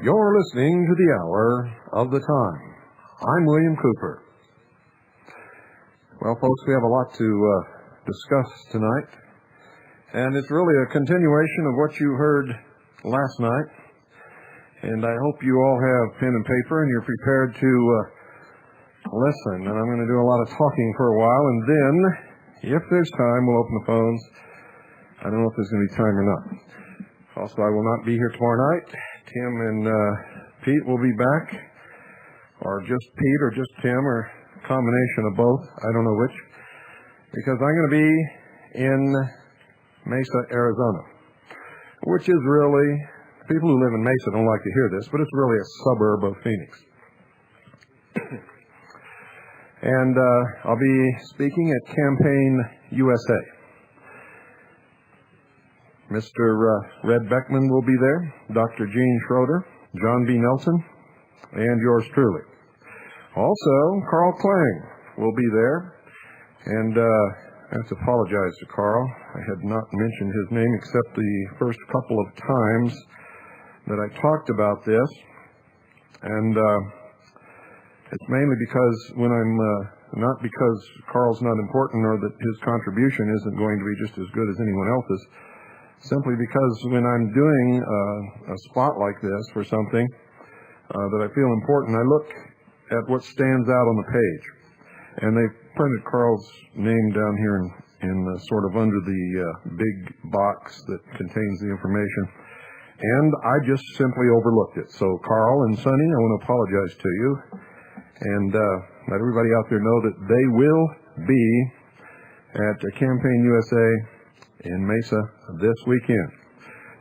You're listening to the Hour of the Time. I'm William Cooper. Well, folks, we have a lot to discuss tonight, and it's really a continuation of what you heard last night. And I hope you all have pen and paper and you're prepared to listen. And I'm going to do a lot of talking for a while, and then, if there's time, we'll open the phones. I don't know if there's going to be time or not. Also, I will not be here tomorrow night. Tim and Pete will be back, or just Pete, or just Tim, or a combination of both. I don't know which, because I'm going to be in Mesa, Arizona, which is really, people who live in Mesa don't like to hear this, but it's really a suburb of Phoenix. And I'll be speaking at Campaign USA. Mr. Red Beckman will be there, Dr. Gene Schroeder, John B. Nelson, and yours truly. Also, Carl Klang will be there, and I have to apologize to Carl. I had not mentioned his name except the first couple of times that I talked about this, and it's mainly because when I'm, not because Carl's not important or that his contribution isn't going to be just as good as anyone else's, simply because when I'm doing a spot like this for something that I feel important, I look at what stands out on the page. And they printed Carl's name down here in sort of under the big box that contains the information. And I just simply overlooked it. So Carl and Sonny, I want to apologize to you. And let everybody out there know that they will be at Campaign USA in Mesa this weekend.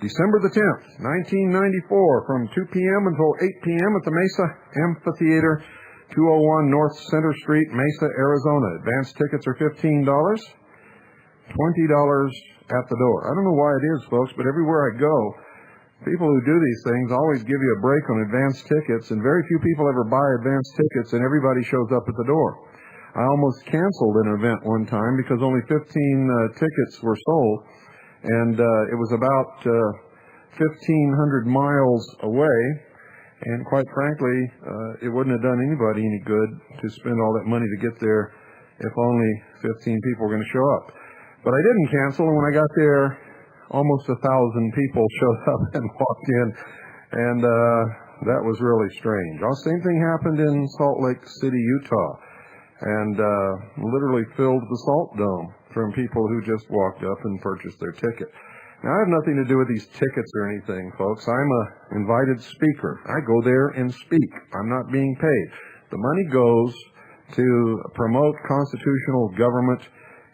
December the 10th, 1994, from 2 p.m. until 8 p.m. at the Mesa Amphitheater, 201 North Center Street, Mesa, Arizona. Advance tickets are $15, $20 at the door. I don't know why it is, folks, but everywhere I go, people who do these things always give you a break on advance tickets, and very few people ever buy advance tickets, and everybody shows up at the door. I almost canceled an event one time because only 15 tickets were sold, and it was about 1,500 miles away, and quite frankly, it wouldn't have done anybody any good to spend all that money to get there if only 15 people were going to show up. But I didn't cancel, and when I got there, almost 1,000 people showed up and walked in, and that was really strange. The same thing happened in Salt Lake City, Utah, and literally filled the Salt Dome from people who just walked up and purchased their ticket. Now, I have nothing to do with these tickets or anything, folks. I'm an invited speaker. I go there and speak. I'm not being paid. The money goes to promote constitutional government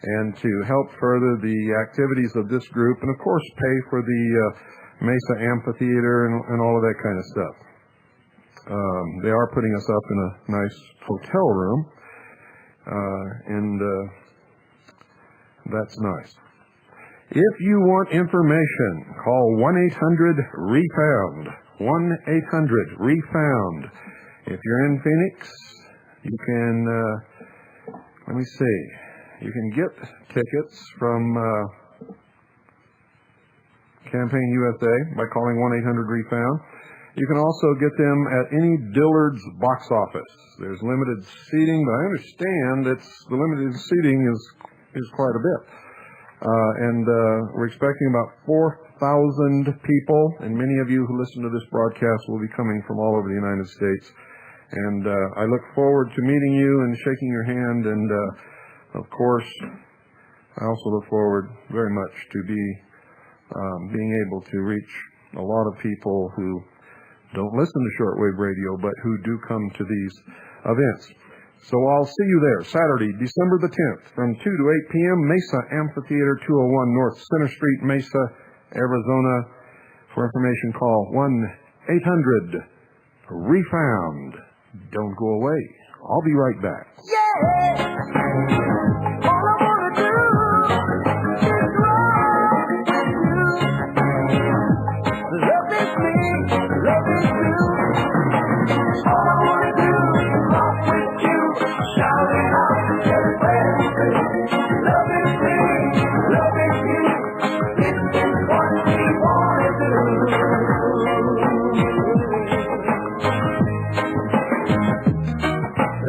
and to help further the activities of this group, and of course pay for the Mesa Amphitheater and all of that kind of stuff. They are putting us up in a nice hotel room, and that's nice. If you want information, call 1-800-REFOUND. 1-800-REFOUND. If you're in Phoenix, you can, let me see, you can get tickets from Campaign USA by calling 1-800-REFOUND. You can also get them at any Dillard's box office. There's limited seating, but I understand the limited seating is quite a bit. And we're expecting about 4,000 people, and many of you who listen to this broadcast will be coming from all over the United States. And I look forward to meeting you and shaking your hand. And, of course, I also look forward very much to being able to reach a lot of people who don't listen to shortwave radio, but who do come to these events. So I'll see you there, Saturday, December the 10th, from 2 to 8 p.m., Mesa Amphitheater, 201 North Center Street, Mesa, Arizona. For information, call 1-800-REFOUND. Don't go away. I'll be right back. Yeah! All I wanna do is love you. Love is me, love is you. All I wanna do is rock with you. Shout it out, everybody. Love is me, love is you. This is what we wanna do.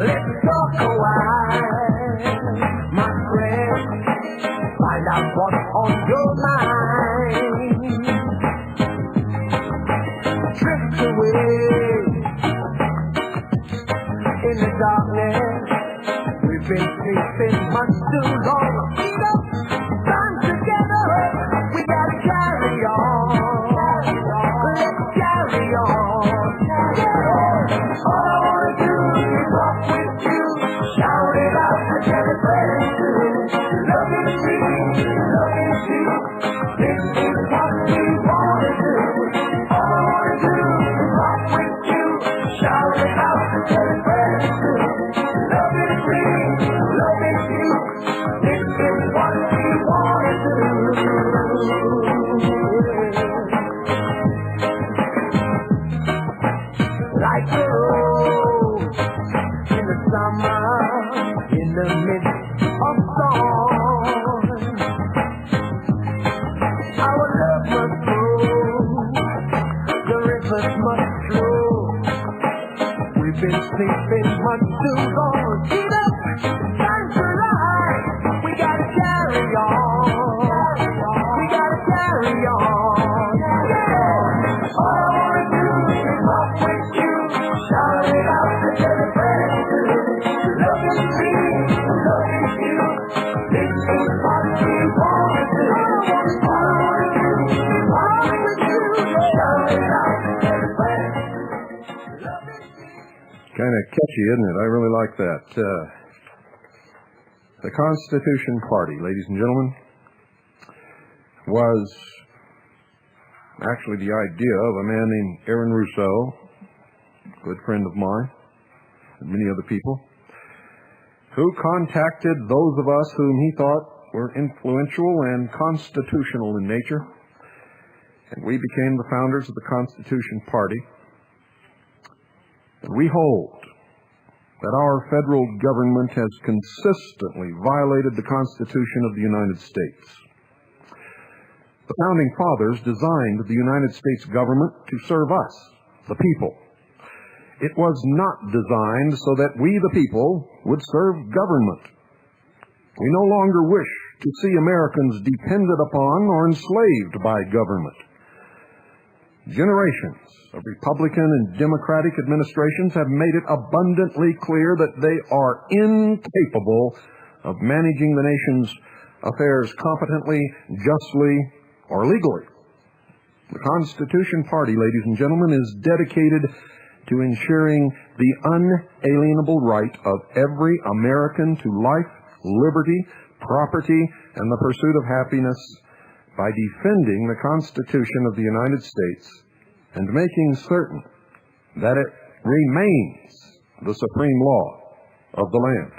Let's talk a while, my friend. Find out what's on your mind. Drift away in the darkness. We've been sleeping much too long. Feet up, stand together. We gotta carry on. Let's carry on. All I wanna do is rock with you. Shout it out and tell it friends too. Love is me, love is you. This is what we wanna do. All I wanna do is rock with you. Shout it out and tell it friends too. Love is me, love is you. This is what we wanna do. Like the rose in the summer, in the midst of storm, our love must grow, the rivers must flow. We've been sleeping much too long. Get up, time to rise. We gotta carry on. We gotta carry on. Yeah. All I wanna do is rock with you. Shout it out and tell it friends too. Love is me, love is you. This is what we wanna do. All I wanna do is rock with you. Shout it out and tell it friends too. Love is me. Kind of catchy, isn't it? I really like that. The Constitution Party, ladies and gentlemen, was actually the idea of a man named Aaron Rousseau, a good friend of mine, and many other people, who contacted those of us whom he thought were influential and constitutional in nature, and we became the founders of the Constitution Party. And we hold that our federal government has consistently violated the Constitution of the United States. The Founding Fathers designed the United States government to serve us, the people. It was not designed so that we, the people, would serve government. We no longer wish to see Americans dependent upon or enslaved by government. Generations of Republican and Democratic administrations have made it abundantly clear that they are incapable of managing the nation's affairs competently, justly, or legally. The Constitution Party, ladies and gentlemen, is dedicated to ensuring the unalienable right of every American to life, liberty, property, and the pursuit of happiness by defending the Constitution of the United States and making certain that it remains the supreme law of the land.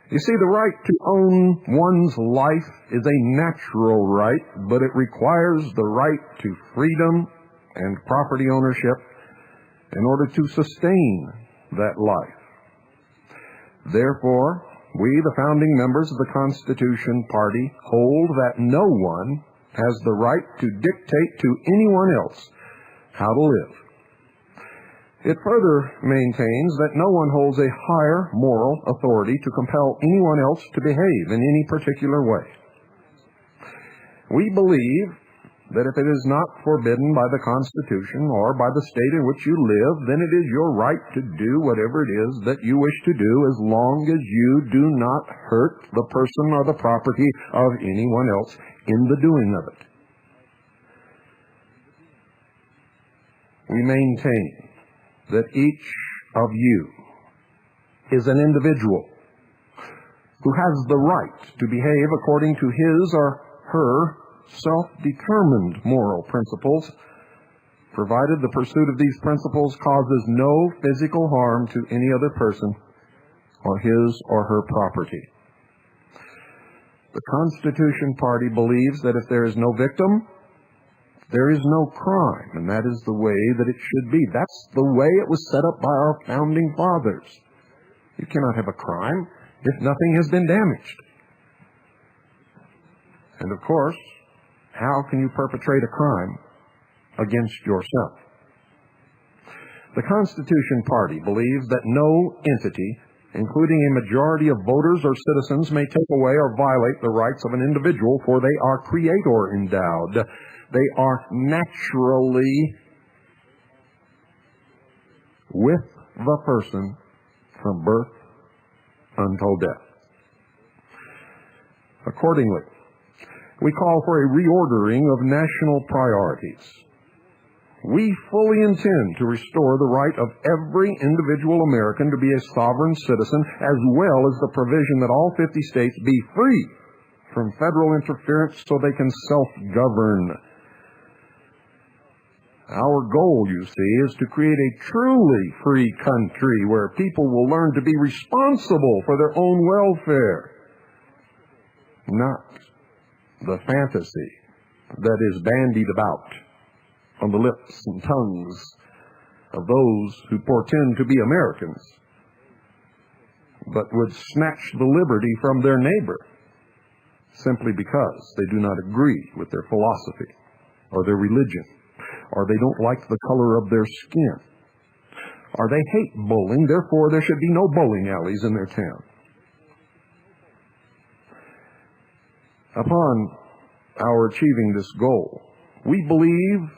You see, the right to own one's life is a natural right, but it requires the right to freedom and property ownership in order to sustain that life. Therefore, we, the founding members of the Constitution Party, hold that no one has the right to dictate to anyone else how to live. It further maintains that no one holds a higher moral authority to compel anyone else to behave in any particular way. We believe that if it is not forbidden by the Constitution or by the state in which you live, then it is your right to do whatever it is that you wish to do, as long as you do not hurt the person or the property of anyone else in the doing of it. We maintain that each of you is an individual who has the right to behave according to his or her self-determined moral principles, provided the pursuit of these principles causes no physical harm to any other person or his or her property. The Constitution Party believes that if there is no victim, there is no crime, and that is the way that it should be. That's the way it was set up by our founding fathers. You cannot have a crime if nothing has been damaged. And of course, how can you perpetrate a crime against yourself? The Constitution Party believes that no entity, including a majority of voters or citizens, may take away or violate the rights of an individual, for they are creator endowed. They are naturally with the person from birth until death. Accordingly, we call for a reordering of national priorities. We fully intend to restore the right of every individual American to be a sovereign citizen, as well as the provision that all 50 states be free from federal interference so they can self-govern. Our goal, you see, is to create a truly free country where people will learn to be responsible for their own welfare, not the fantasy that is bandied about on the lips and tongues of those who portend to be Americans, but would snatch the liberty from their neighbor simply because they do not agree with their philosophy or their religion, or they don't like the color of their skin, or they hate bowling, therefore there should be no bowling alleys in their town. Upon our achieving this goal, we believe,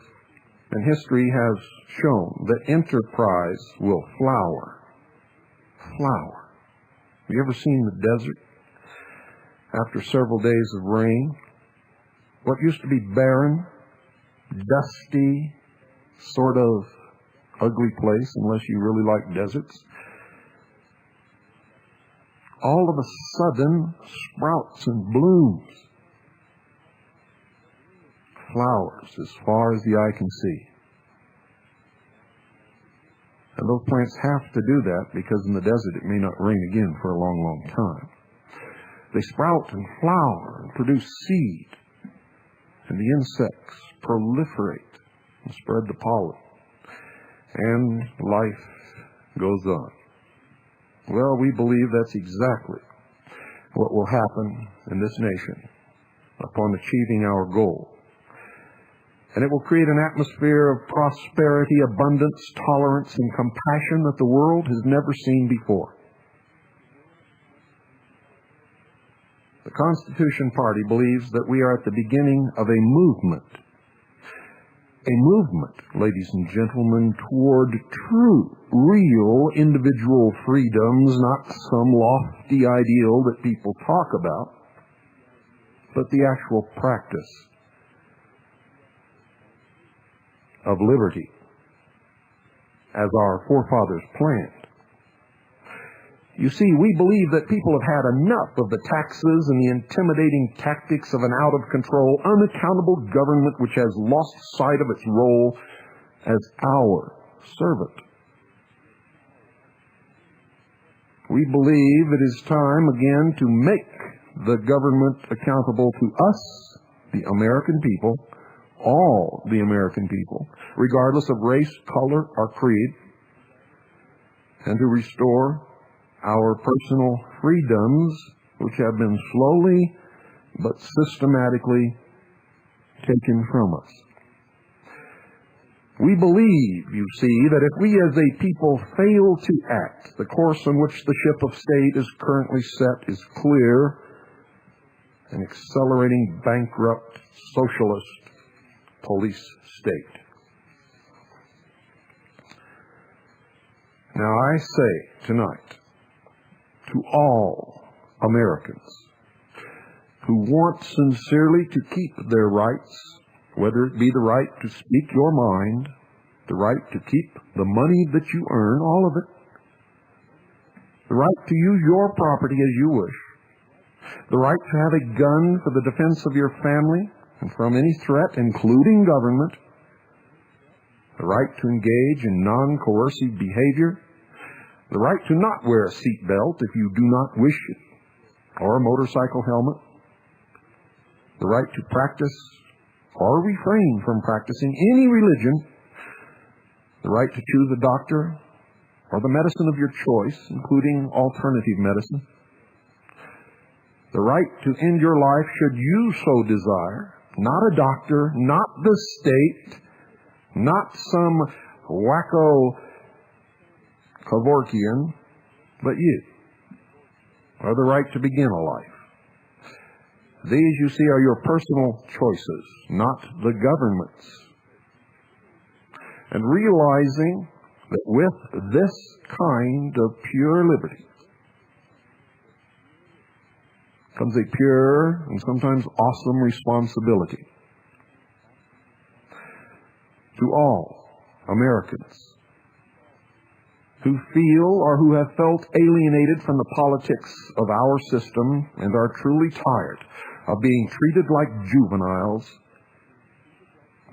and history has shown, that enterprise will flower. Flower. Have you ever seen the desert after several days of rain? What used to be barren, dusty, sort of ugly place, unless you really like deserts, all of a sudden sprouts and blooms, flowers as far as the eye can see. And those plants have to do that because in the desert it may not rain again for a long, long time. They sprout and flower and produce seed, and the insects proliferate and spread the pollen, and life goes on. Well, we believe that's exactly what will happen in this nation upon achieving our goal. And it will create an atmosphere of prosperity, abundance, tolerance, and compassion that the world has never seen before. The Constitution Party believes that we are at the beginning of a movement. A movement, ladies and gentlemen, toward true, real individual freedoms, not some lofty ideal that people talk about, but the actual practice of liberty as our forefathers planned. You see, we believe that people have had enough of the taxes and the intimidating tactics of an out-of-control, unaccountable government which has lost sight of its role as our servant. We believe it is time again to make the government accountable to us, the American people, all the American people, regardless of race, color, or creed, and to restore our personal freedoms, which have been slowly but systematically taken from us. We believe, you see, that if we as a people fail to act, the course on which the ship of state is currently set is clear: an accelerating bankrupt socialist police state. Now I say tonight to all Americans who want sincerely to keep their rights, whether it be the right to speak your mind, the right to keep the money that you earn, all of it, the right to use your property as you wish, the right to have a gun for the defense of your family and from any threat, including government, the right to engage in non-coercive behavior, the right to not wear a seatbelt if you do not wish it, or a motorcycle helmet, the right to practice or refrain from practicing any religion, the right to choose a doctor or the medicine of your choice, including alternative medicine, the right to end your life should you so desire, not a doctor, not the state, not some wacko Kevorkian, but you, or the right to begin a life. These, you see, are your personal choices, not the government's. And realizing that with this kind of pure liberty comes a pure and sometimes awesome responsibility to all Americans who feel or who have felt alienated from the politics of our system and are truly tired of being treated like juveniles.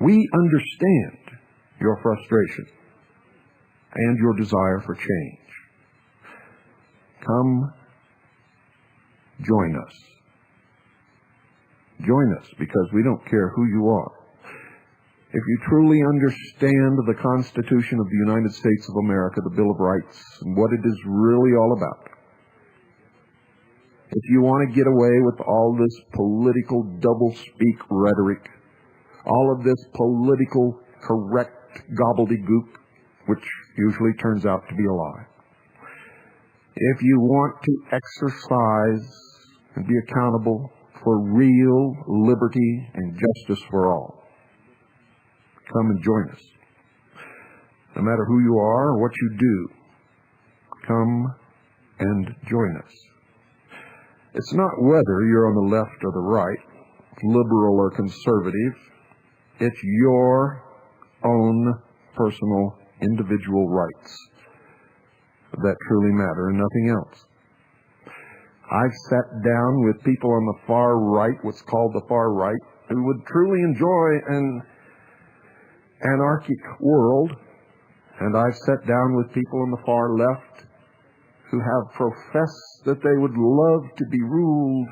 We understand your frustration and your desire for change. Come, join us. Join us, because we don't care who you are. If you truly understand the Constitution of the United States of America, the Bill of Rights, and what it is really all about, if you want to get away with all this political doublespeak rhetoric, all of this political correct gobbledygook, which usually turns out to be a lie, if you want to exercise and be accountable for real liberty and justice for all, come and join us. No matter who you are or what you do, come and join us. It's not whether you're on the left or the right, liberal or conservative. It's your own personal individual rights that truly matter and nothing else. I've sat down with people on the far right, what's called the far right, who would truly enjoy an anarchic world, and I've sat down with people on the far left who have professed that they would love to be ruled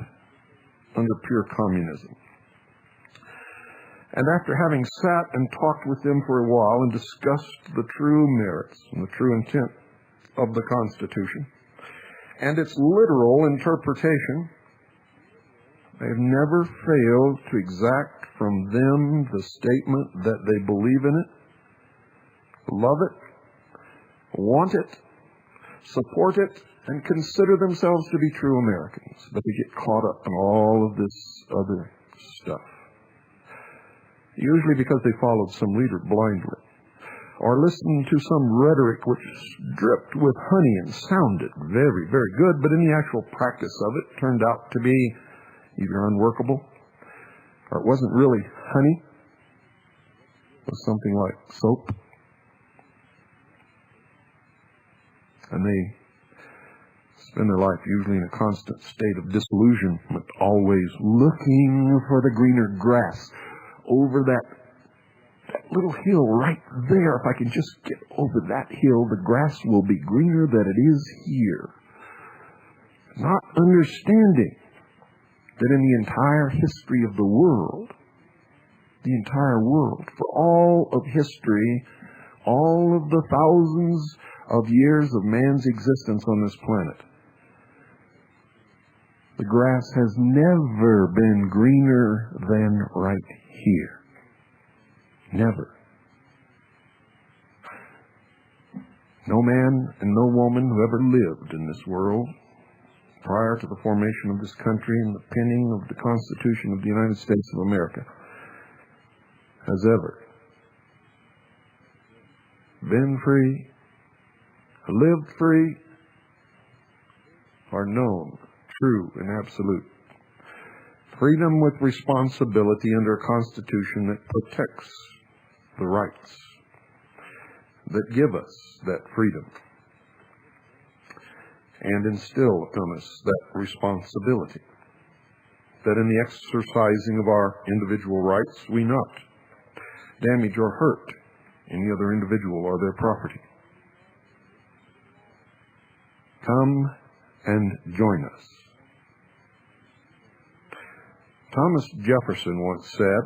under pure communism. And after having sat and talked with them for a while and discussed the true merits and the true intent of the Constitution and its literal interpretation, they've never failed to exact from them the statement that they believe in it, love it, want it, support it, and consider themselves to be true Americans, but they get caught up in all of this other stuff. Usually because they followed some leader blindly, or listened to some rhetoric which dripped with honey and sounded very, very good, but in the actual practice of it turned out to be either unworkable, or it wasn't really honey. It was something like soap. And they spend their life usually in a constant state of disillusionment, always looking for the greener grass over that little hill right there. If I can just get over that hill, the grass will be greener than it is here. Not understanding that in the entire history of the world, for all of history, all of the thousands of years of man's existence on this planet, the grass has never been greener than right here. Never. No man and no woman who ever lived in this world prior to the formation of this country and the penning of the Constitution of the United States of America has ever been free, lived free, or known true and absolute freedom with responsibility under a Constitution that protects the rights that give us that freedom and instill upon us that responsibility, that in the exercising of our individual rights we not damage or hurt any other individual or their property. Come and join us. Thomas Jefferson once said,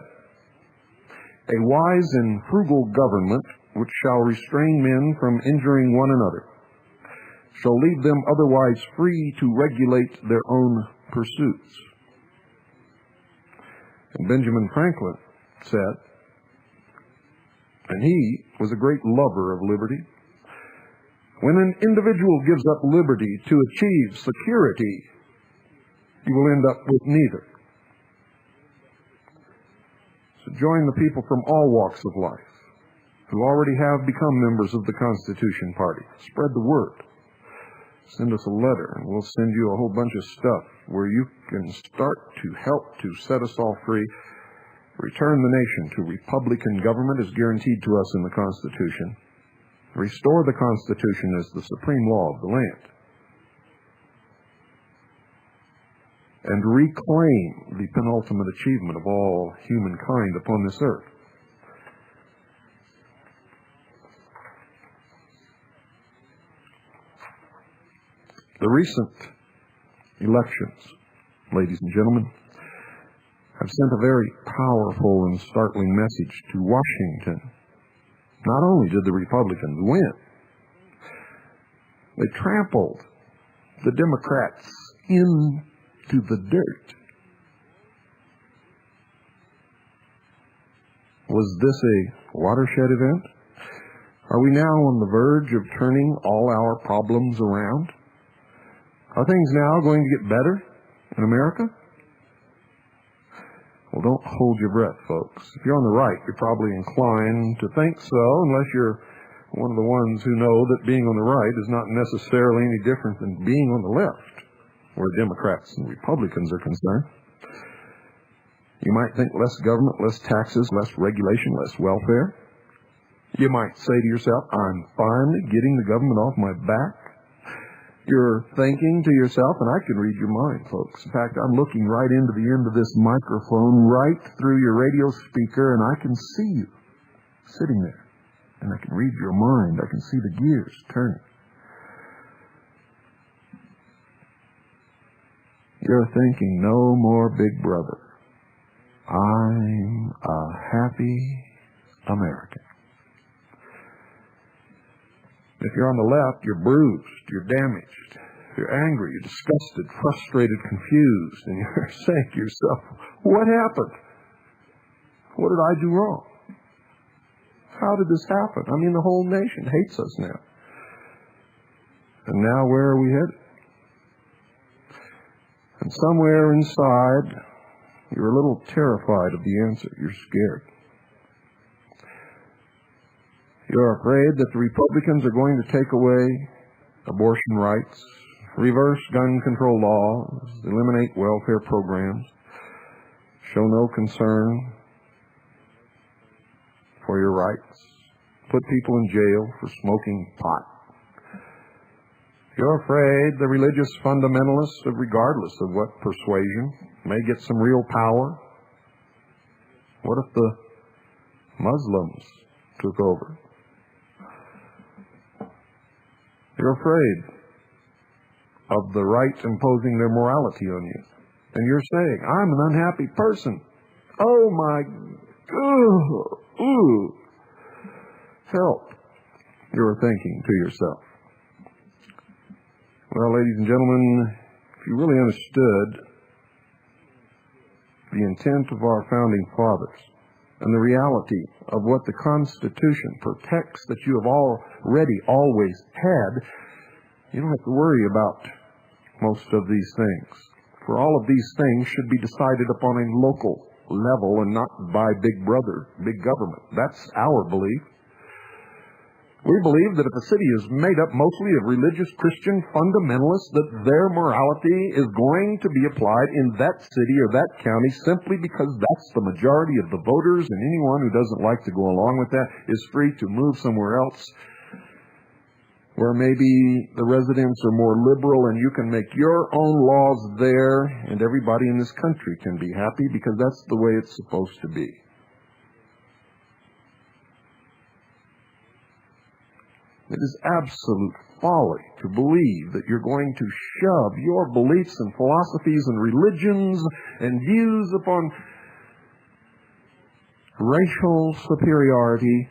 "A wise and frugal government which shall restrain men from injuring one another shall leave them otherwise free to regulate their own pursuits." And Benjamin Franklin said, and he was a great lover of liberty, "When an individual gives up liberty to achieve security, he will end up with neither." So join the people from all walks of life who already have become members of the Constitution Party. Spread the word. Send us a letter, and we'll send you a whole bunch of stuff where you can start to help to set us all free. Return the nation to Republican government as guaranteed to us in the Constitution. Restore the Constitution as the supreme law of the land. And reclaim the penultimate achievement of all humankind upon this earth. The recent elections, ladies and gentlemen, have sent a very powerful and startling message to Washington. Not only did the Republicans win, they trampled the Democrats into the dirt. Was this a watershed event? Are we now on the verge of turning all our problems around? Are things now going to get better in America? Well, don't hold your breath, folks. If you're on the right, you're probably inclined to think so, unless you're one of the ones who know that being on the right is not necessarily any different than being on the left, where Democrats and Republicans are concerned. You might think less government, less taxes, less regulation, less welfare. You might say to yourself, "I'm finally getting the government off my back." You're thinking to yourself, and I can read your mind, folks. In fact, I'm looking right into the end of this microphone, right through your radio speaker, and I can see you sitting there. And I can read your mind. I can see the gears turning. You're thinking, "No more Big Brother. I'm a happy American." If you're on the left, you're bruised, you're damaged, you're angry, you're disgusted, frustrated, confused, and you're saying to yourself, "What happened? What did I do wrong? How did this happen? I mean, the whole nation hates us now." And now where are we headed? And somewhere inside, you're a little terrified of the answer. You're scared. You're afraid that the Republicans are going to take away abortion rights, reverse gun control laws, eliminate welfare programs, show no concern for your rights, put people in jail for smoking pot. You're afraid the religious fundamentalists, regardless of what persuasion, may get some real power. What if the Muslims took over? You're afraid of the right imposing their morality on you. And you're saying, "I'm an unhappy person. Oh my, help," you're thinking to yourself. Well, ladies and gentlemen, if you really understood the intent of our founding fathers and the reality of what the Constitution protects that you have already always had, you don't have to worry about most of these things. For all of these things should be decided upon a local level and not by big brother, big government. That's our belief. We believe that if a city is made up mostly of religious Christian fundamentalists, that their morality is going to be applied in that city or that county simply because that's the majority of the voters, and anyone who doesn't like to go along with that is free to move somewhere else where maybe the residents are more liberal and you can make your own laws there and everybody in this country can be happy because that's the way it's supposed to be. It is absolute folly to believe that you're going to shove your beliefs and philosophies and religions and views upon racial superiority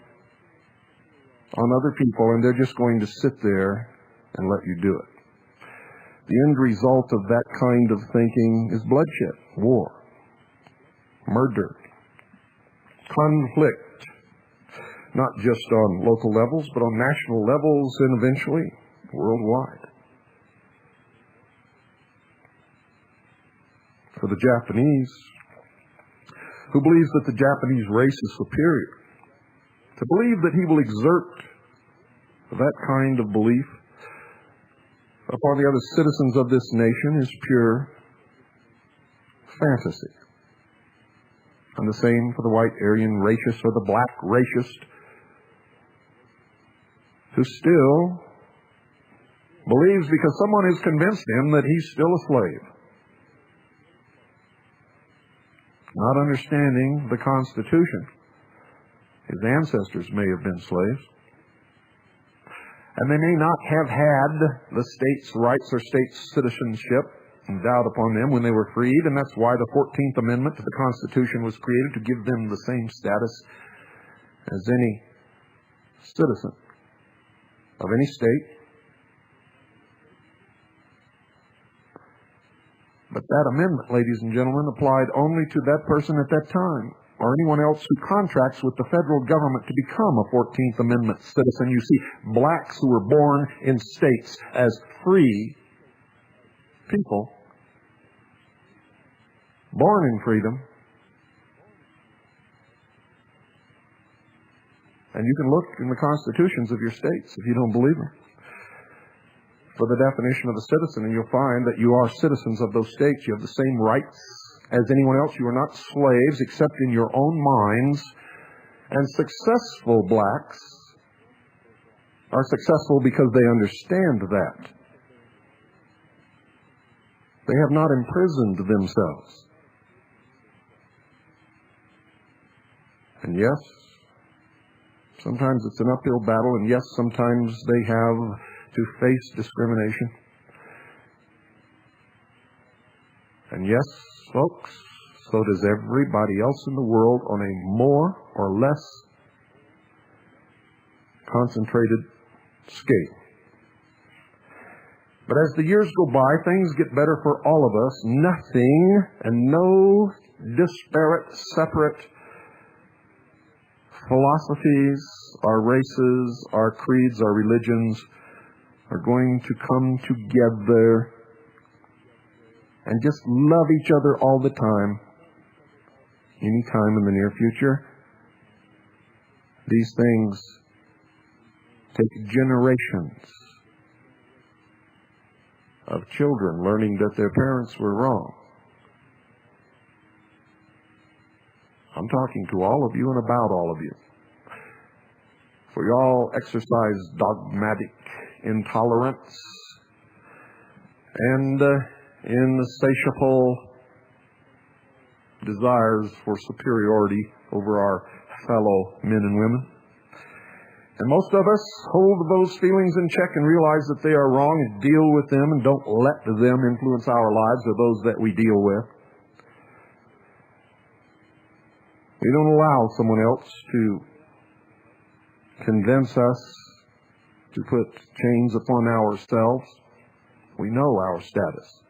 on other people, and they're just going to sit there and let you do it. The end result of that kind of thinking is bloodshed, war, murder, conflict. Not just on local levels, but on national levels and eventually worldwide. For the Japanese, who believes that the Japanese race is superior, to believe that he will exert that kind of belief upon the other citizens of this nation is pure fantasy. And the same for the white Aryan racist or the black racist, who still believes because someone has convinced him that he's still a slave. Not understanding the Constitution. His ancestors may have been slaves. And they may not have had the state's rights or state's citizenship endowed upon them when they were freed, and that's why the 14th Amendment to the Constitution was created, to give them the same status as any citizen of any state. But that amendment, ladies and gentlemen, applied only to that person at that time, or anyone else who contracts with the federal government to become a 14th Amendment citizen. You see, blacks who were born in states as free people, born in freedom, and you can look in the constitutions of your states if you don't believe them, for the definition of a citizen, and you'll find that you are citizens of those states. You have the same rights as anyone else. You are not slaves except in your own minds. And successful blacks are successful because they understand that. They have not imprisoned themselves. And yes, sometimes it's an uphill battle, and yes, sometimes they have to face discrimination. And yes, folks, so does everybody else in the world on a more or less concentrated scale. But as the years go by, things get better for all of us. Nothing and no disparate, separate philosophies, our races, our creeds, our religions are going to come together and just love each other all the time, any time in the near future. These things take generations of children learning that their parents were wrong. I'm talking to all of you and about all of you. For you all exercise dogmatic intolerance and insatiable desires for superiority over our fellow men and women. And most of us hold those feelings in check and realize that they are wrong and deal with them and don't let them influence our lives or those that we deal with. We don't allow someone else to convince us to put chains upon ourselves. We know our status.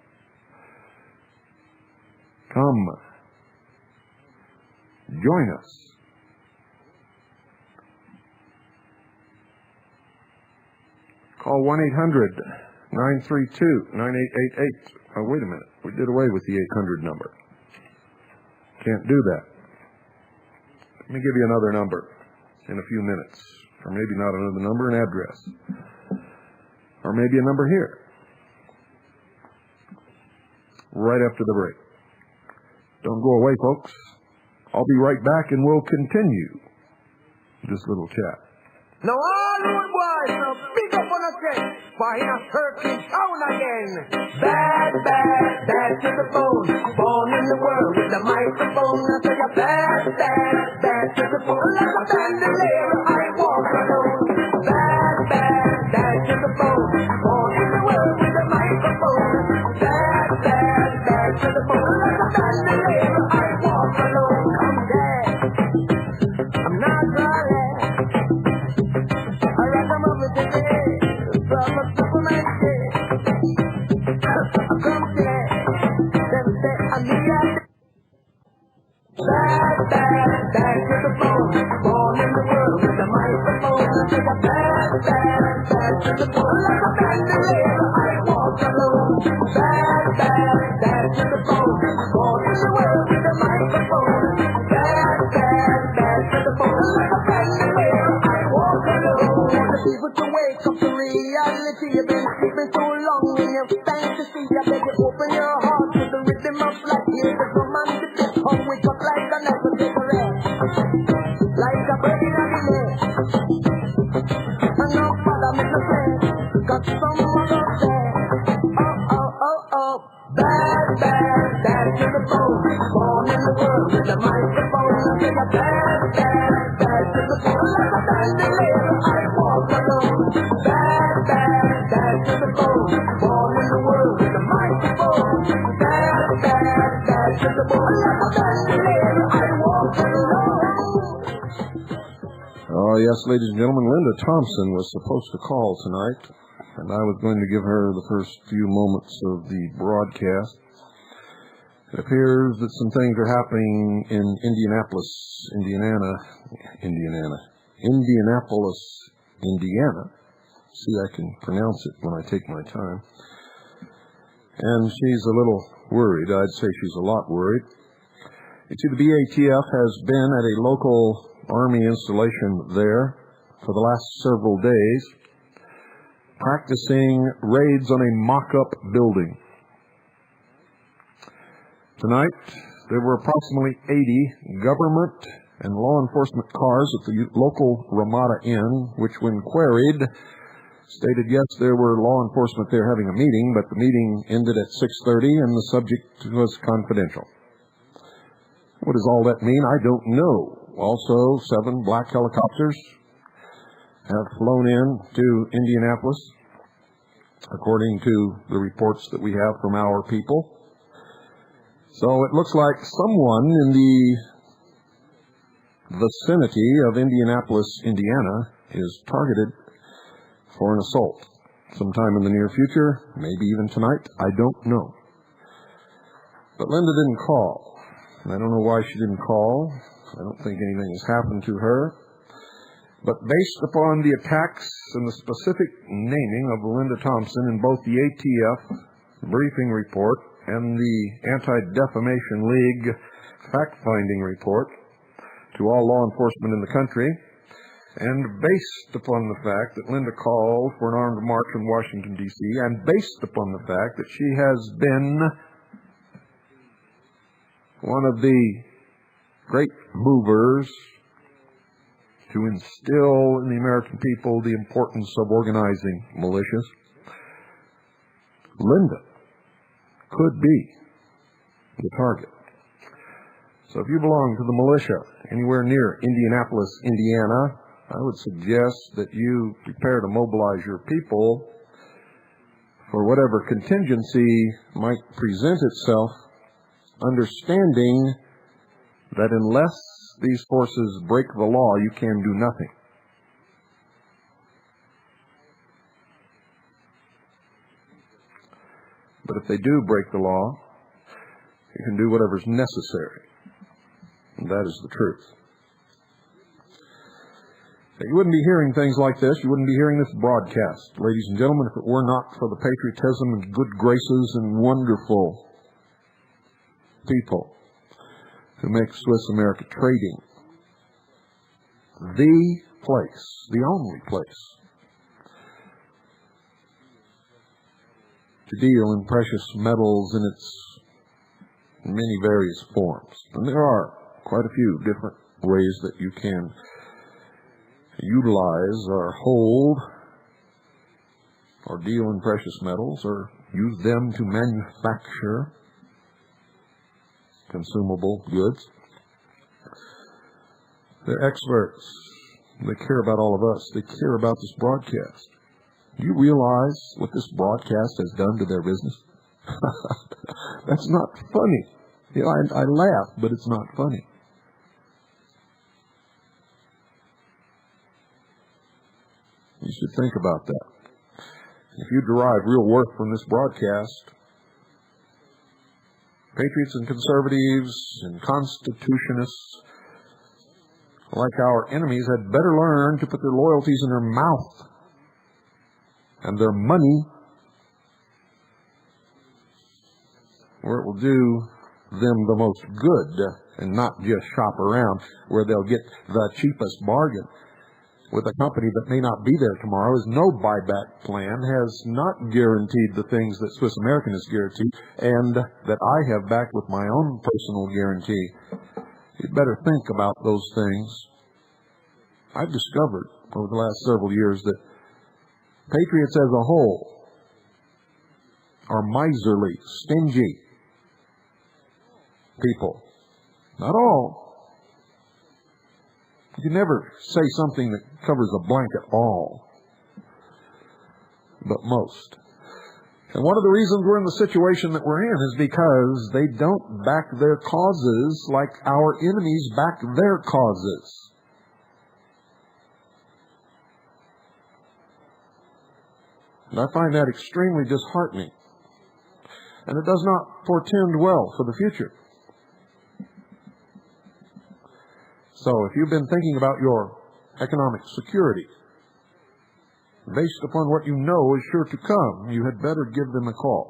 Come, join us. Call 1-800-932-9888. Oh, wait a minute. We did away with the 800 number. Can't do that. Let me give you another number in a few minutes. Or maybe not another number, an address. Or maybe a number here. Right after the break. Don't go away, folks. I'll be right back and we'll continue this little chat. Now all good boys, now big up on a check, for in a certain town again. Bad, bad, bad to the bone, born in the world with a microphone. I say a bad, bad, bad to the bone, like a bandolier, I walk alone. Bad, bad, bad to the bone, born in the world with a microphone. Bad, bad, bad to the bone, like a bandolier, I walk alone. I'm dead, I'm not sorry. Bad, bad, bad to the bone, born in the world with a microphone. I say a bad, bad, bad to the bone, like a bandolier, I walk alone. Bad, bad, bad to the bone, born in the world with a microphone. Bad, bad, bad to the bone, like a bandolier, I walk alone. The people to wake up to reality, you've been sleeping too long in your fantasy. I beg you open your heart to the rhythm of life. Hear the drum and the beat, how we cut like a knife and take a rest. Like a bird in a delay. And no father make no sense, got someone out there. Oh, oh, oh, oh. Bad, bad, bad to the bone, born in the world with a microphone. I say a bad, bad, bad to the bone, like a bandolier, I walk alone. Bad, bad, bad to the bone, born in the world with a microphone. Bad, bad, bad to the bone, like a bandolier, I walk alone. Oh, yes, ladies and gentlemen, Linda Thompson was supposed to call tonight, and I was going to give her the first few moments of the broadcast. It appears that some things are happening in Indianapolis, Indiana. See, I can pronounce it when I take my time. And she's a little worried. I'd say she's a lot worried. You see, the BATF has been at a local Army installation there for the last several days, practicing raids on a mock-up building. Tonight, there were approximately 80 government and law enforcement cars at the local Ramada Inn, which, when queried, stated, yes, there were law enforcement there having a meeting, but the meeting ended at 6:30 and the subject was confidential. What does all that mean? I don't know. Also, 7 black helicopters have flown in to Indianapolis, according to the reports that we have from our people. So it looks like someone in the vicinity of Indianapolis, Indiana, is targeted for an assault sometime in the near future, maybe even tonight. I don't know. But Linda didn't call. I don't know why she didn't call. I don't think anything has happened to her. But based upon the attacks and the specific naming of Linda Thompson in both the ATF briefing report and the Anti-Defamation League fact-finding report to all law enforcement in the country, and based upon the fact that Linda called for an armed march in Washington, D.C., and based upon the fact that she has been one of the great movers to instill in the American people the importance of organizing militias, Linda could be the target. So if you belong to the militia anywhere near Indianapolis, Indiana, I would suggest that you prepare to mobilize your people for whatever contingency might present itself, understanding that unless these forces break the law, you can do nothing. But if they do break the law, you can do whatever's necessary. And that is the truth. You wouldn't be hearing things like this. You wouldn't be hearing this broadcast, ladies and gentlemen, if it were not for the patriotism and good graces and wonderful people who make Swiss America Trading the place, the only place, to deal in precious metals in its many various forms. And there are quite a few different ways that you can utilize or hold or deal in precious metals or use them to manufacture consumable goods. They're experts. They care about all of us. They care about this broadcast. Do you realize what this broadcast has done to their business? That's not funny. You know, I laugh, but it's not funny. You should think about that. If you derive real worth from this broadcast, patriots and conservatives and constitutionists like our enemies had better learn to put their loyalties in their mouth and their money where it will do them the most good and not just shop around where they'll get the cheapest bargain with a company that may not be there tomorrow. Is no buyback plan, has not guaranteed the things that Swiss American has guaranteed and that I have backed with my own personal guarantee. You'd better think about those things. I've discovered over the last several years that patriots as a whole are miserly, stingy people. Not all. You can never say something that covers a blanket all, but most. And one of the reasons we're in the situation that we're in is because they don't back their causes like our enemies back their causes. And I find that extremely disheartening. And it does not portend well for the future. So if you've been thinking about your economic security, based upon what you know is sure to come, you had better give them a call.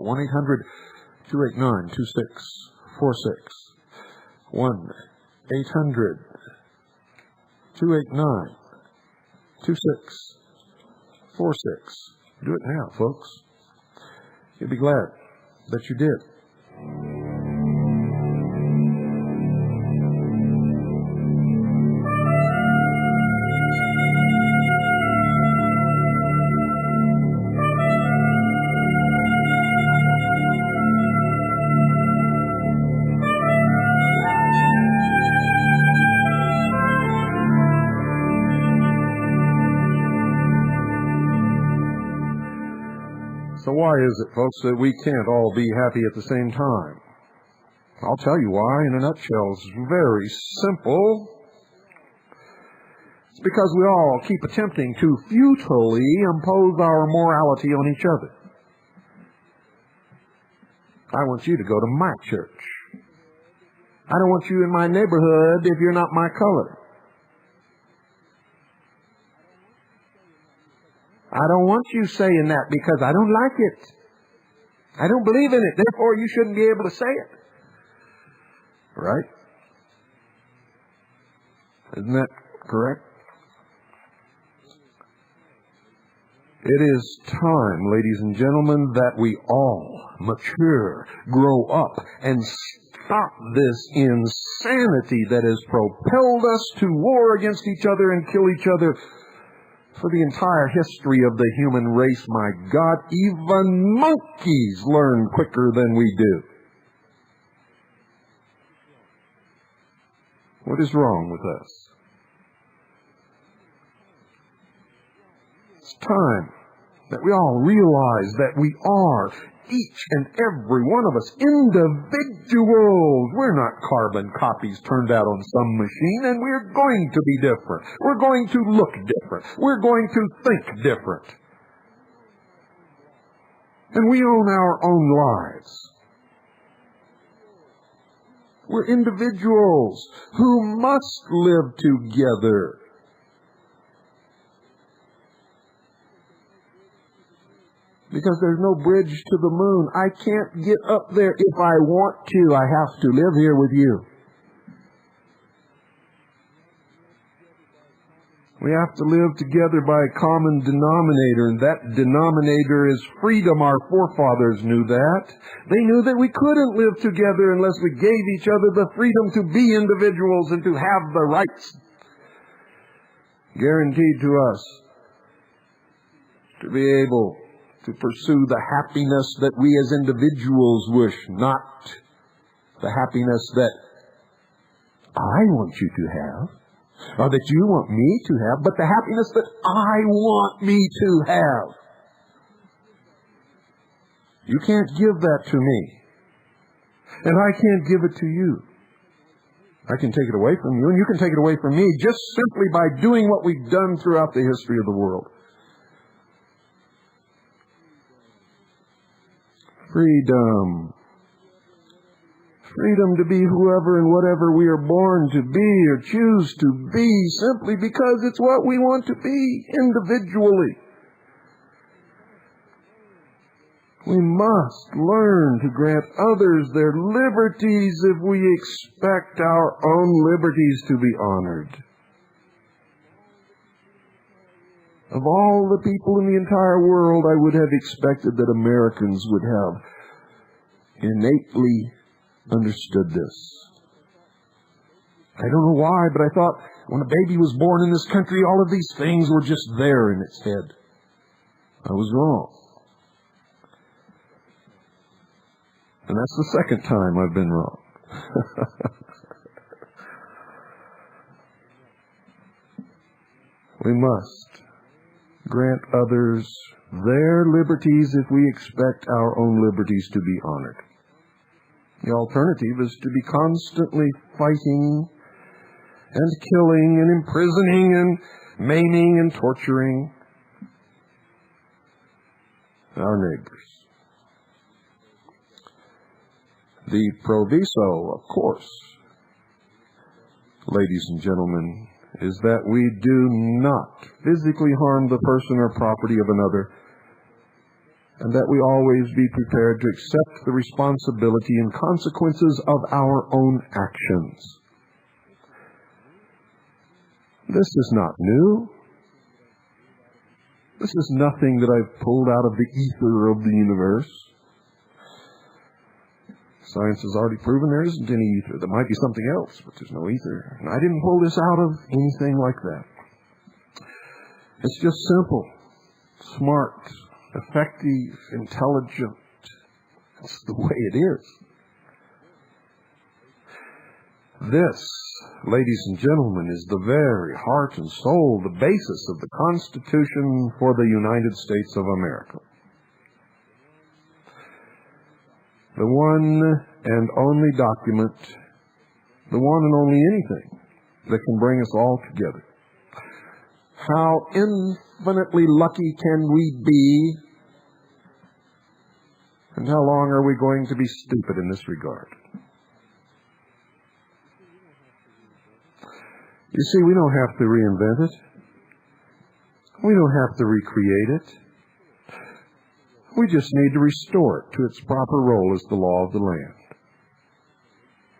1-800-289-2646. 1-800-289-2646. Do it now, folks. You'll be glad that you did. So why is it, folks, that we can't all be happy at the same time? I'll tell you why in a nutshell. It's very simple. It's because we all keep attempting to futilely impose our morality on each other. I want you to go to my church. I don't want you in my neighborhood if you're not my color. I don't want you saying that because I don't like it. I don't believe in it. Therefore, you shouldn't be able to say it. Right? Isn't that correct? It is time, ladies and gentlemen, that we all mature, grow up, and stop this insanity that has propelled us to war against each other and kill each other for the entire history of the human race. My God, even monkeys learn quicker than we do. What is wrong with us? It's time that we all realize that we are, each and every one of us, individuals. We're not carbon copies turned out on some machine, and we're going to be different. We're going to look different. We're going to think different. And we own our own lives. We're individuals who must live together. Because there's no bridge to the moon. I can't get up there if I want to. I have to live here with you. We have to live together by a common denominator, and that denominator is freedom. Our forefathers knew that. They knew that we couldn't live together unless we gave each other the freedom to be individuals and to have the rights guaranteed to us to be able to pursue the happiness that we as individuals wish, not the happiness that I want you to have, or that you want me to have, but the happiness that I want me to have. You can't give that to me, and I can't give it to you. I can take it away from you, and you can take it away from me just simply by doing what we've done throughout the history of the world. Freedom. Freedom to be whoever and whatever we are born to be or choose to be, simply because it's what we want to be individually. We must learn to grant others their liberties if we expect our own liberties to be honored. Of all the people in the entire world, I would have expected that Americans would have innately understood this. I don't know why, but I thought when a baby was born in this country, all of these things were just there in its head. I was wrong. And that's the second time I've been wrong. We must grant others their liberties if we expect our own liberties to be honored. The alternative is to be constantly fighting and killing and imprisoning and maiming and torturing our neighbors. The proviso, of course, ladies and gentlemen, is that we do not physically harm the person or property of another, and that we always be prepared to accept the responsibility and consequences of our own actions. This is not new. This is nothing that I've pulled out of the ether of the universe. Science has already proven there isn't any ether. There might be something else, but there's no ether. And I didn't pull this out of anything like that. It's just simple, smart, effective, intelligent. That's the way it is. This, ladies and gentlemen, is the very heart and soul, the basis of the Constitution for the United States of America. The one and only document, the one and only anything that can bring us all together. How infinitely lucky can we be, and how long are we going to be stupid in this regard? You see, we don't have to reinvent it. We don't have to recreate it. We just need to restore it to its proper role as the law of the land.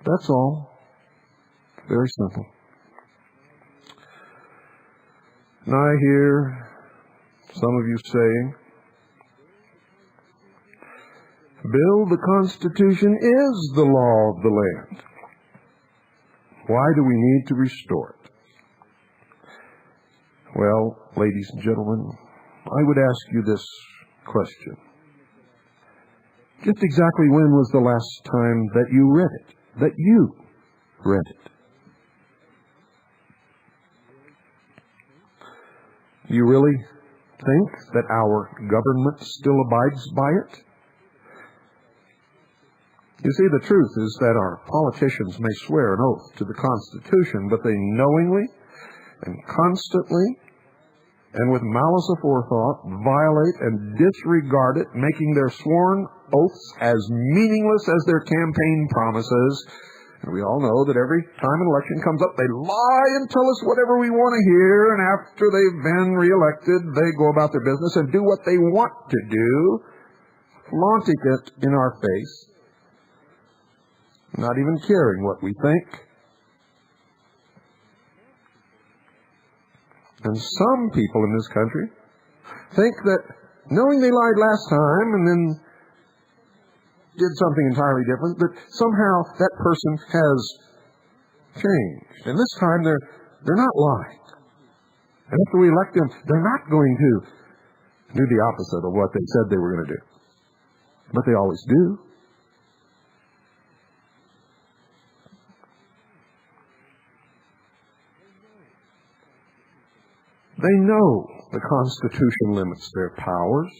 That's all. Very simple. And I hear some of you saying, Bill, the Constitution is the law of the land. Why do we need to restore it? Well, ladies and gentlemen, I would ask you this question. Just exactly when was the last time that you read it? That you read it? Do you really think that our government still abides by it? You see, the truth is that our politicians may swear an oath to the Constitution, but they knowingly and constantly and with malice aforethought violate and disregard it, making their sworn oaths as meaningless as their campaign promises. And we all know that every time an election comes up, they lie and tell us whatever we want to hear, and after they've been reelected, they go about their business and do what they want to do, flaunting it in our face, not even caring what we think. And some people in this country think that knowing they lied last time and then did something entirely different, that somehow that person has changed. And this time they're not lying. And after we elect them, they're not going to do the opposite of what they said they were going to do. But they always do. They know the Constitution limits their powers.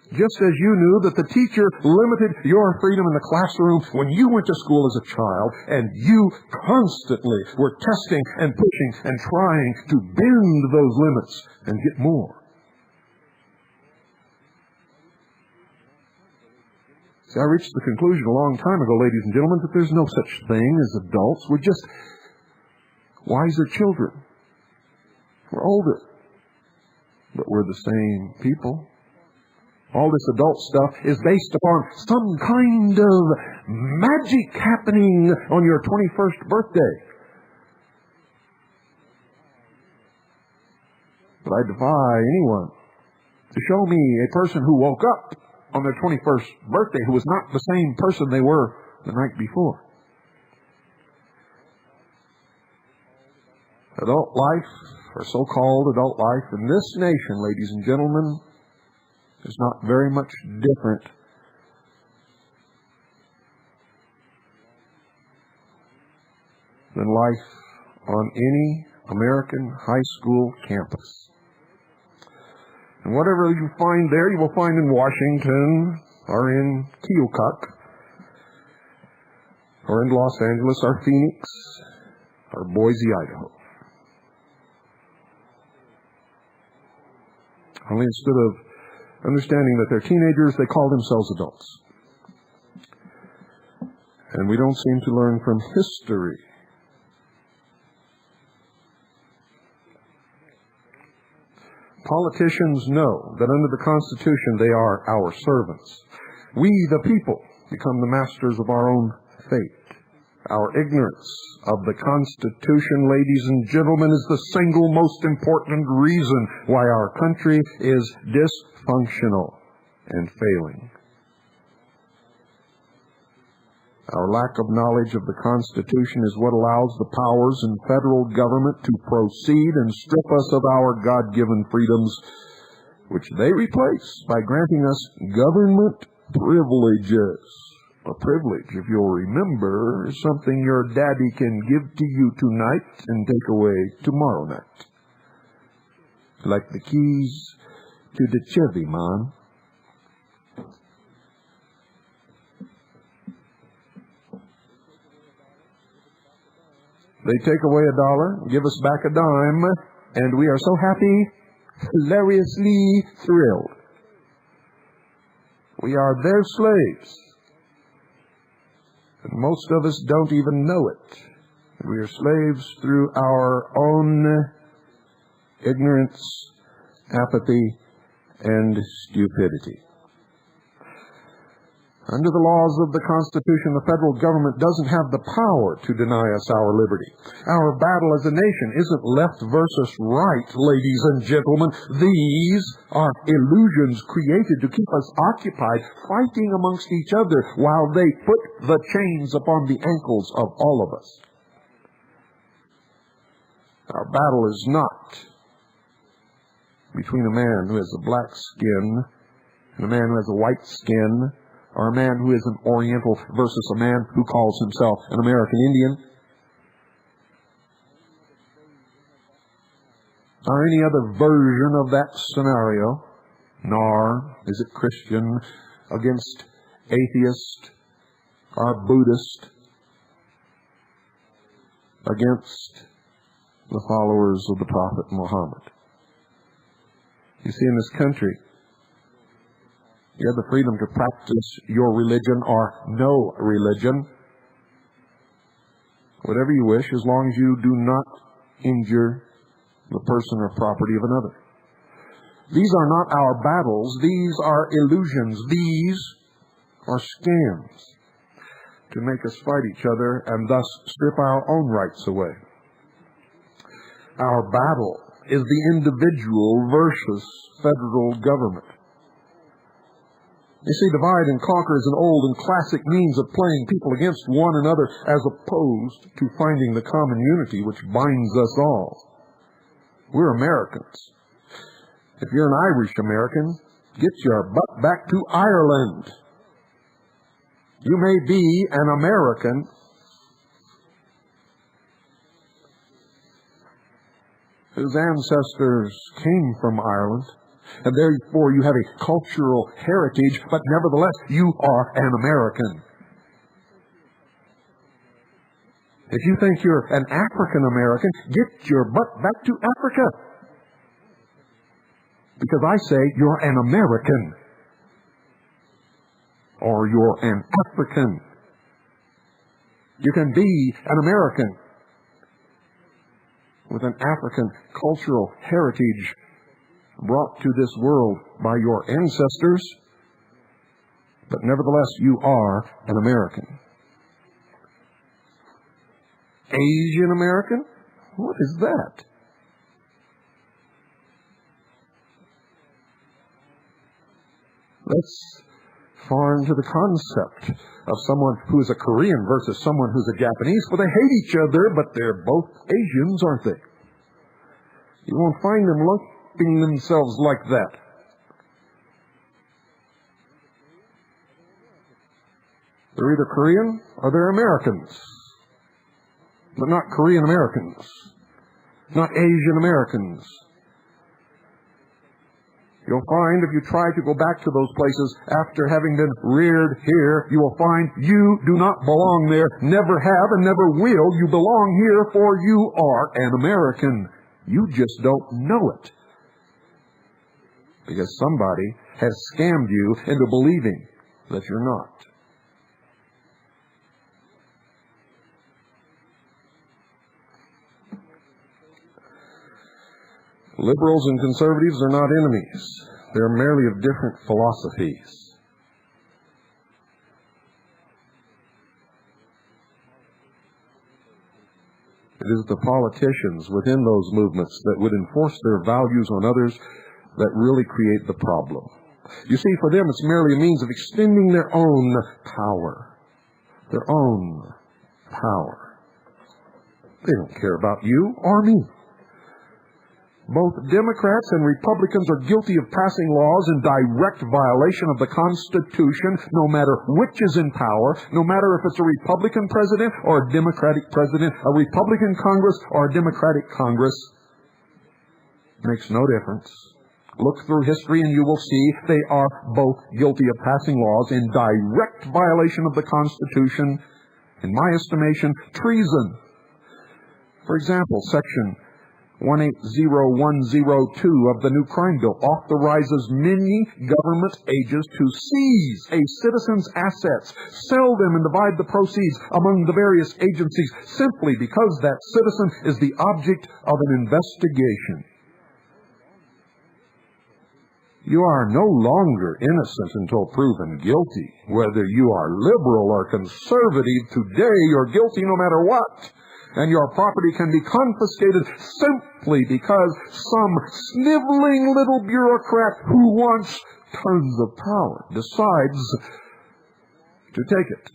Just as you knew that the teacher limited your freedom in the classroom when you went to school as a child, and you constantly were testing and pushing and trying to bend those limits and get more. See, I reached the conclusion a long time ago, ladies and gentlemen, that there's no such thing as adults. We're just wiser children. We're older, but we're the same people. All this adult stuff is based upon some kind of magic happening on your 21st birthday. But I defy anyone to show me a person who woke up on their 21st birthday who was not the same person they were the night before. Adult life, or so-called adult life in this nation, ladies and gentlemen, is not very much different than life on any American high school campus. And whatever you find there, you will find in Washington, or in Keokuk, or in Los Angeles, or Phoenix, or Boise, Idaho. Only instead of understanding that they're teenagers, they call themselves adults. And we don't seem to learn from history. Politicians know that under the Constitution they are our servants. We, the people, become the masters of our own fate. Our ignorance of the Constitution, ladies and gentlemen, is the single most important reason why our country is dysfunctional and failing. Our lack of knowledge of the Constitution is what allows the powers in federal government to proceed and strip us of our God-given freedoms, which they replace by granting us government privileges. A privilege, if you'll remember, is something your daddy can give to you tonight and take away tomorrow night. Like the keys to the Chevy, Mom. They take away $1, give us back $0.10, and we are so happy, hilariously thrilled. We are their slaves. And most of us don't even know it. We are slaves through our own ignorance, apathy, and stupidity. Under the laws of the Constitution, the federal government doesn't have the power to deny us our liberty. Our battle as a nation isn't left versus right, ladies and gentlemen. These are illusions created to keep us occupied, fighting amongst each other while they put the chains upon the ankles of all of us. Our battle is not between a man who has a black skin and a man who has a white skin, or a man who is an Oriental versus a man who calls himself an American Indian, or any other version of that scenario, nor is it Christian against atheist or Buddhist against the followers of the Prophet Muhammad. You see, in this country, you have the freedom to practice your religion or no religion, whatever you wish, as long as you do not injure the person or property of another. These are not our battles. These are illusions. These are scams to make us fight each other and thus strip our own rights away. Our battle is the individual versus federal government. You see, divide and conquer is an old and classic means of playing people against one another as opposed to finding the common unity which binds us all. We're Americans. If you're an Irish American, get your butt back to Ireland. You may be an American, whose ancestors came from Ireland, and therefore you have a cultural heritage, but nevertheless you are an American. If you think you're an African American, get your butt back to Africa. Because I say you're an American. Or you're an African. You can be an American with an African cultural heritage brought to this world by your ancestors, but nevertheless you are an American. Asian American? What is that? That's foreign to the concept of someone who is a Korean versus someone who's a Japanese. Well, they hate each other, but they're both Asians, aren't they? You won't find them lumping themselves like that. They're either Korean or they're Americans, but not Korean Americans, not Asian Americans. You'll find if you try to go back to those places after having been reared here, you will find you do not belong there, never have and never will. You belong here, for you are an American. You just don't know it. Because somebody has scammed you into believing that you're not. Liberals and conservatives are not enemies. They're merely of different philosophies. It is the politicians within those movements that would enforce their values on others that really create the problem. You see, for them it's merely a means of extending their own power. Their own power. They don't care about you or me. Both Democrats and Republicans are guilty of passing laws in direct violation of the Constitution, no matter which is in power, no matter if it's a Republican president or a Democratic president, a Republican Congress or a Democratic Congress. Makes no difference. Look through history and you will see they are both guilty of passing laws in direct violation of the Constitution. In my estimation, treason. For example, Section 180102 of the new crime bill authorizes many government agents to seize a citizen's assets, sell them and divide the proceeds among the various agencies simply because that citizen is the object of an investigation. You are no longer innocent until proven guilty. Whether you are liberal or conservative, today you're guilty no matter what. And your property can be confiscated simply because some sniveling little bureaucrat who wants tons of power decides to take it.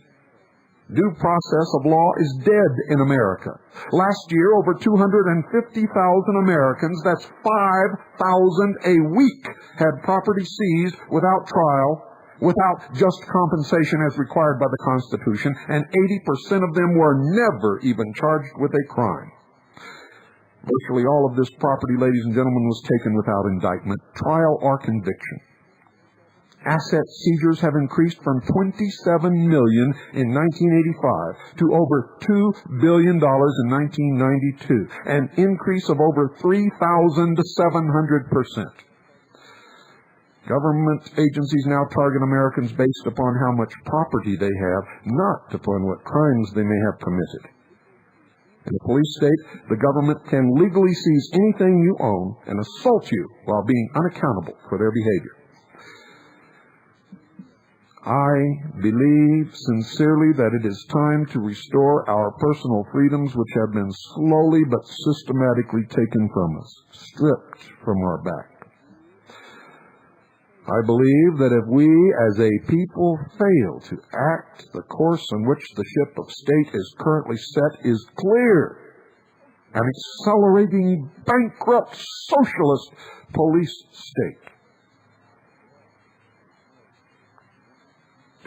Due process of law is dead in America. Last year, over 250,000 Americans, that's 5,000 a week, had property seized without trial, without just compensation as required by the Constitution, and 80% of them were never even charged with a crime. Virtually all of this property, ladies and gentlemen, was taken without indictment, trial, or conviction. Asset seizures have increased from $27 million in 1985 to over $2 billion in 1992, an increase of over 3,700%. Government agencies now target Americans based upon how much property they have, not upon what crimes they may have committed. In a police state, the government can legally seize anything you own and assault you while being unaccountable for their behavior. I believe sincerely that it is time to restore our personal freedoms which have been slowly but systematically taken from us, stripped from our back. I believe that if we as a people fail to act, the course on which the ship of state is currently set is clear. An accelerating, bankrupt, socialist police state.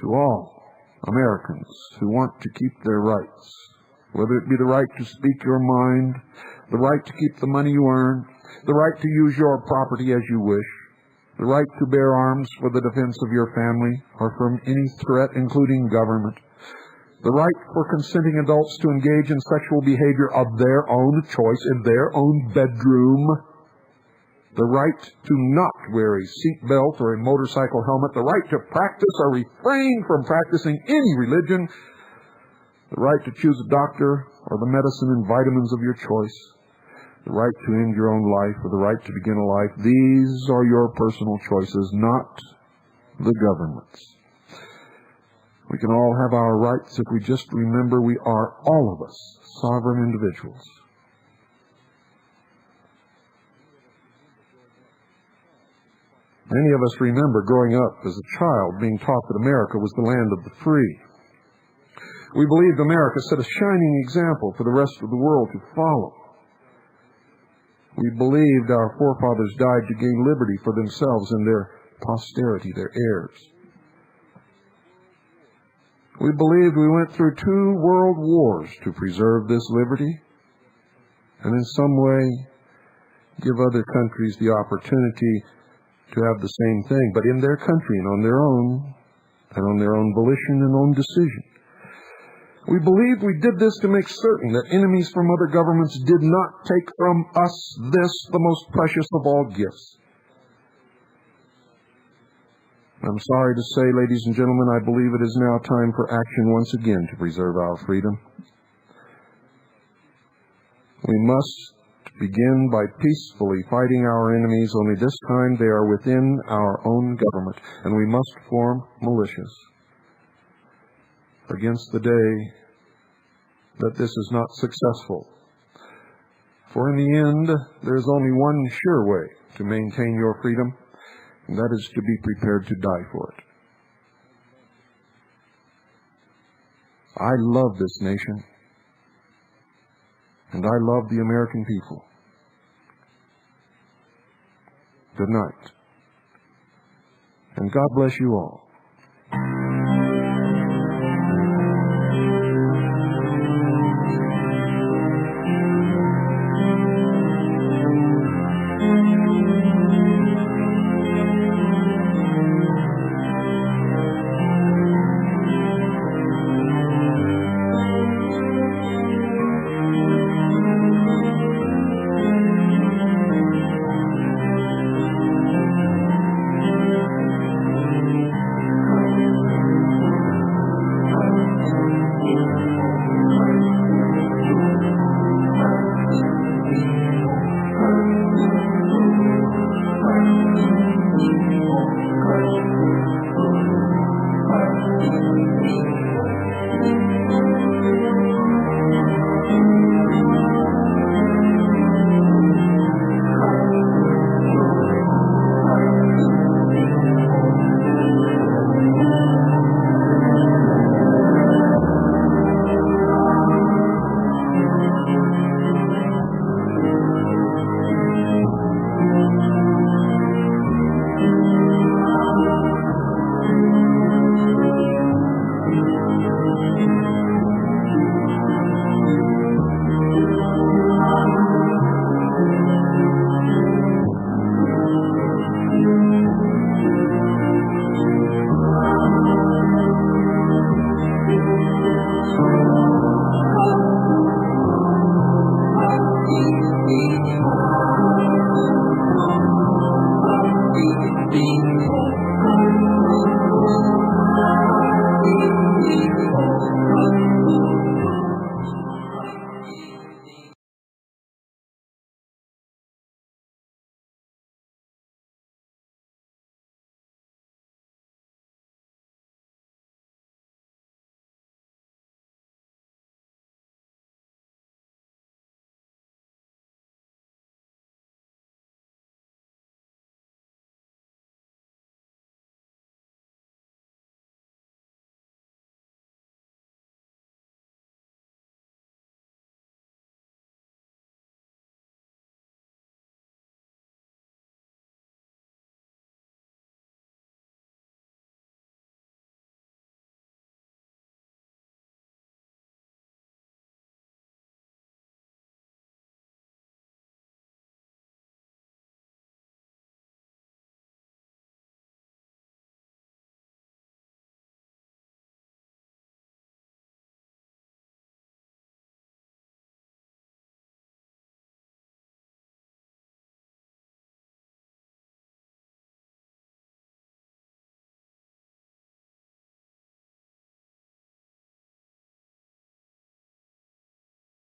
To all Americans who want to keep their rights, whether it be the right to speak your mind, the right to keep the money you earn, the right to use your property as you wish, the right to bear arms for the defense of your family or from any threat, including government, the right for consenting adults to engage in sexual behavior of their own choice in their own bedroom, the right to not wear a seatbelt or a motorcycle helmet, the right to practice or refrain from practicing any religion, the right to choose a doctor or the medicine and vitamins of your choice, the right to end your own life or the right to begin a life. These are your personal choices, not the government's. We can all have our rights if we just remember we are, all of us, sovereign individuals. Many of us remember growing up as a child being taught that America was the land of the free. We believed America set a shining example for the rest of the world to follow. We believed our forefathers died to gain liberty for themselves and their posterity, their heirs. We believed we went through 2 world wars to preserve this liberty and in some way give other countries the opportunity to have the same thing, but in their country and on their own volition and own decision. We believed we did this to make certain that enemies from other governments did not take from us this, the most precious of all gifts. I'm sorry to say, ladies and gentlemen, I believe it is now time for action once again to preserve our freedom. We must begin by peacefully fighting our enemies, only this time they are within our own government, and we must form militias against the day that this is not successful. For in the end, there is only one sure way to maintain your freedom, and that is to be prepared to die for it. I love this nation, and I love the American people. Good night, and God bless you all.